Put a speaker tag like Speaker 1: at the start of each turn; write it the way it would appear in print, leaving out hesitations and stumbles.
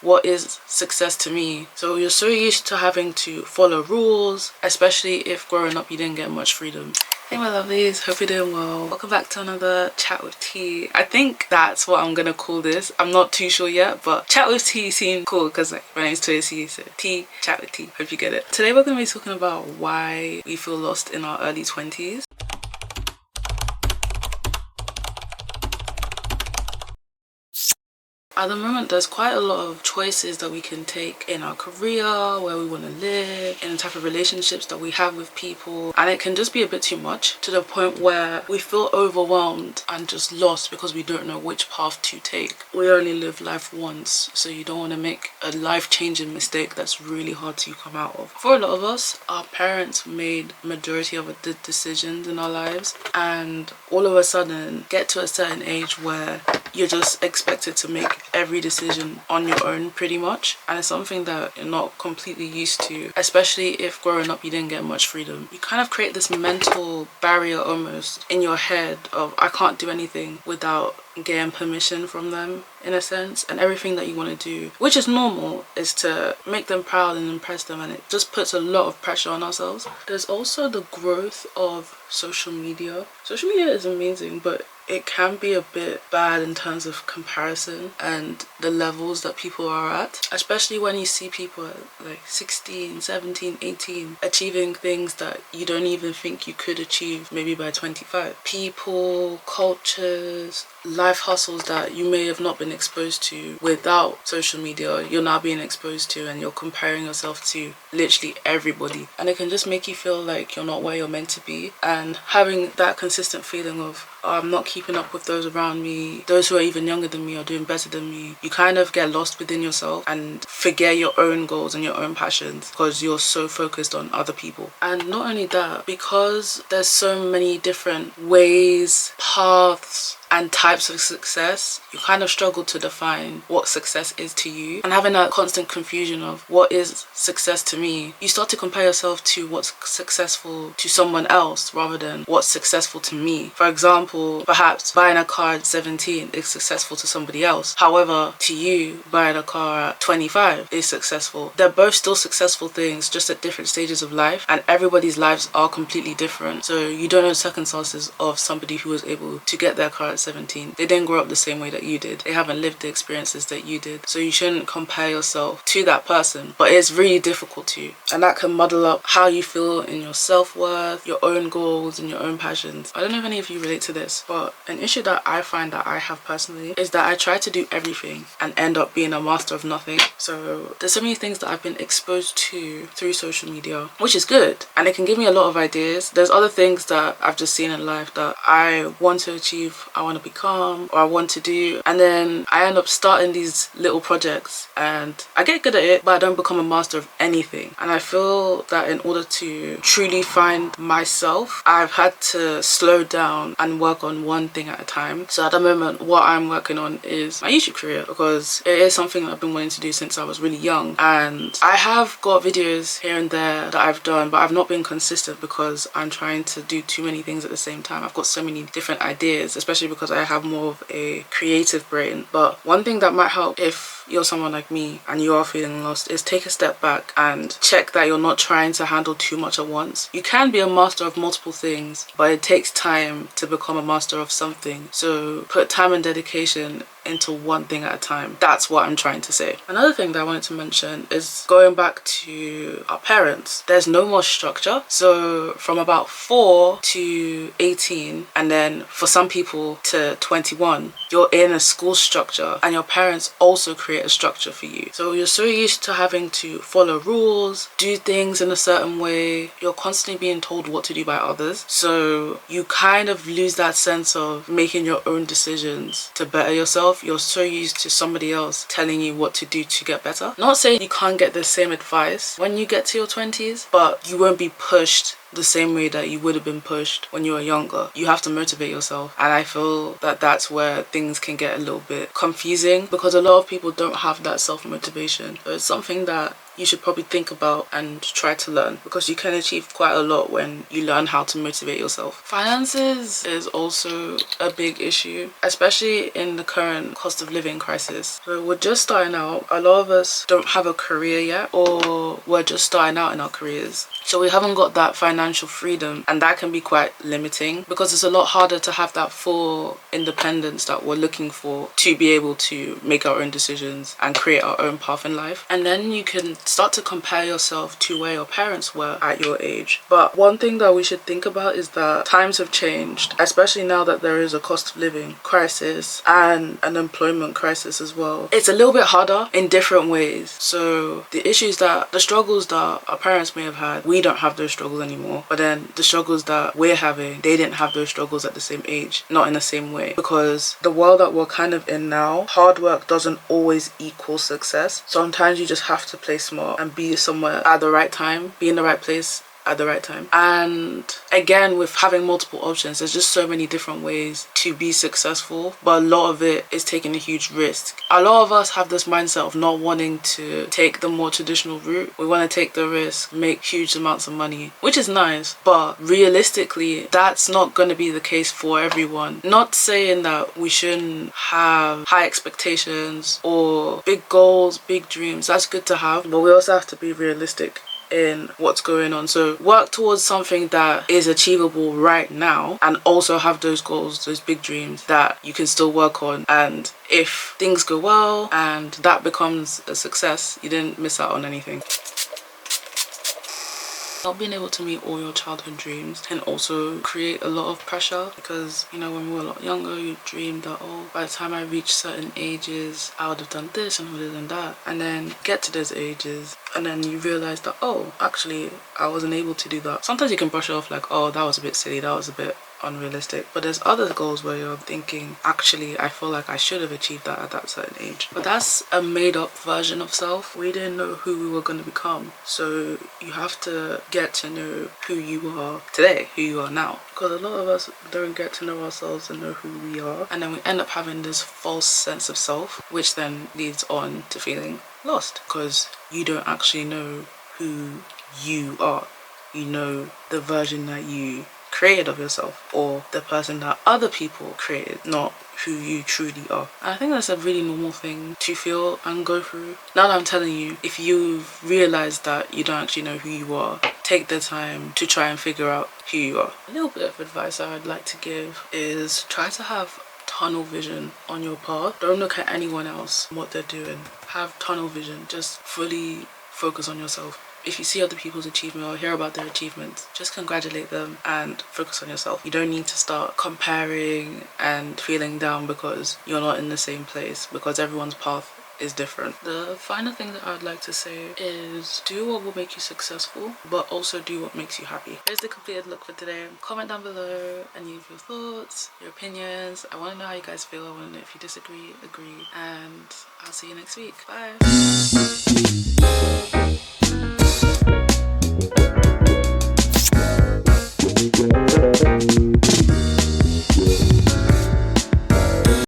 Speaker 1: what is success to me. So you're so used to having to follow rules, especially if growing up you didn't get much freedom. Hey my lovelies, hope you're doing well. Welcome back to another chat with T. I think that's what I'm gonna call this. I'm not too sure yet, but chat with T seems cool because like my name's Toyosi, so T, chat with T. Hope you get it. Today we're gonna be talking about why we feel lost in our early 20s. At the moment, there's quite a lot of choices that we can take in our career, where we want to live, in the type of relationships that we have with people, and it can just be a bit too much to the point where we feel overwhelmed and just lost because we don't know which path to take. We only live life once, so you don't want to make a life-changing mistake that's really hard to come out of. For a lot of us, our parents made majority of the decisions in our lives, and all of a sudden get to a certain age where you're just expected to make every decision on your own pretty much, and it's something that you're not completely used to, especially if growing up you didn't get much freedom. You kind of create this mental barrier almost in your head of I can't do anything without getting permission from them in a sense, and everything that you want to do, which is normal, is to make them proud and impress them, and it just puts a lot of pressure on ourselves. There's also the growth of social media. Social media is amazing, but it can be a bit bad in terms of comparison and the levels that people are at, especially when you see people at like 16, 17, 18 achieving things that you don't even think you could achieve maybe by 25. People, cultures, life hustles that you may have not been exposed to without social media, you're now being exposed to, and you're comparing yourself to literally everybody, and it can just make you feel like you're not where you're meant to be. And having that consistent feeling of I'm not keeping up with those around me, those who are even younger than me are doing better than me, you kind of get lost within yourself and forget your own goals and your own passions because you're so focused on other people. And not only that, because there's so many different ways, paths and types of success, you kind of struggle to define what success is to you, and having that constant confusion of what is success to me, you start to compare yourself to what's successful to someone else rather than what's successful to me. For example, perhaps buying a car at 17 is successful to somebody else, however to you buying a car at 25 is successful. They're both still successful things, just at different stages of life, and everybody's lives are completely different. So you don't know the circumstances of somebody who was able to get their car at 17. They didn't grow up the same way that you did. They haven't lived the experiences that you did. So you shouldn't compare yourself to that person. But it's really difficult to, and that can muddle up how you feel in your self-worth, your own goals and your own passions. I don't know if any of you relate to this, but an issue that I find that I have personally is that I try to do everything and end up being a master of nothing. So there's so many things that I've been exposed to through social media, which is good, and it can give me a lot of ideas. There's other things that I've just seen in life that I want to achieve, I want to become, or I want to do, and then I end up starting these little projects and I get good at it, but I don't become a master of anything. And I feel that in order to truly find myself, I've had to slow down and work on one thing at a time. So at the moment, what I'm working on is my YouTube career, because it is something that I've been wanting to do since I was really young, and I have got videos here and there that I've done, but I've not been consistent because I'm trying to do too many things at the same time. I've got so many different ideas, especially because I have more of a creative brain. But one thing that might help if you're someone like me and you are feeling lost is take a step back and check that you're not trying to handle too much at once. You can be a master of multiple things, but it takes time to become a master of something. So put time and dedication into one thing at a time. That's what I'm trying to say. Another thing that I wanted to mention is going back to our parents. There's no more structure. So from about 4 to 18, and then for some people to 21, you're in a school structure, and your parents also create a structure for you. So you're so used to having to follow rules, do things in a certain way. You're constantly being told what to do by others. So you kind of lose that sense of making your own decisions to better yourself. You're so used to somebody else telling you what to do to get better. Not saying you can't get the same advice when you get to your 20s, but you won't be pushed the same way that you would have been pushed when you were younger. You have to motivate yourself, and I feel that that's where things can get a little bit confusing because a lot of people don't have that self-motivation. So it's something that you should probably think about and try to learn, because you can achieve quite a lot when you learn how to motivate yourself. Finances is also a big issue, especially in the current cost of living crisis. So we're just starting out. A lot of us don't have a career yet, or we're just starting out in our careers. So we haven't got that financial freedom, and that can be quite limiting, because it's a lot harder to have that full independence that we're looking for to be able to make our own decisions and create our own path in life. And then you can start to compare yourself to where your parents were at your age. But one thing that we should think about is that times have changed, especially now that there is a cost of living crisis and an employment crisis as well. It's a little bit harder in different ways. So the struggles that our parents may have had, we don't have those struggles anymore. But then the struggles that we're having, they didn't have those struggles at the same age, not in the same way. Because the world that we're kind of in now, hard work doesn't always equal success. Sometimes you just have to play smart and be somewhere at the right time, be in the right place at the right time. And again, with having multiple options, there's just so many different ways to be successful, but a lot of it is taking a huge risk. A lot of us have this mindset of not wanting to take the more traditional route. We want to take the risk, make huge amounts of money, which is nice, but realistically, that's not going to be the case for everyone. Not saying that we shouldn't have high expectations or big goals, big dreams. That's good to have, but we also have to be realistic in what's going on. So work towards something that is achievable right now, and also have those goals, those big dreams that you can still work on. And if things go well and that becomes a success, you didn't miss out on anything. Not being able to meet all your childhood dreams can also create a lot of pressure, because, you know, when we were a lot younger, you dreamed that, oh, by the time I reach certain ages, I would have done this and would have done that. And then get to those ages, and then you realize that, oh, actually, I wasn't able to do that. Sometimes you can brush it off like, oh, that was a bit silly, that was a bit unrealistic. But there's other goals where you're thinking, actually, I feel like I should have achieved that at that certain age. But that's a made up version of self. We didn't know who we were going to become. So you have to get to know who you are today, who you are now. Because a lot of us don't get to know ourselves and know who we are. And then we end up having this false sense of self, which then leads on to feeling lost, because you don't actually know who you are. You know the version that you created of yourself, or the person that other people created, not who you truly are. And I think that's a really normal thing to feel and go through. Now that I'm telling you, if you've realized that you don't actually know who you are, take the time to try and figure out who you are. A little bit of advice I'd like to give is try to have tunnel vision on your path. Don't look at anyone else and what they're doing. Have tunnel vision. Just fully focus on yourself. If you see other people's achievement or hear about their achievements, just congratulate them and focus on yourself. You don't need to start comparing and feeling down because you're not in the same place, because everyone's path is different. The final thing that I would like to say is do what will make you successful, but also do what makes you happy. Here's the completed look for today. Comment down below and leave your thoughts, your opinions. I want to know how you guys feel. I want to know if you disagree, agree, and I'll see you next week. Bye.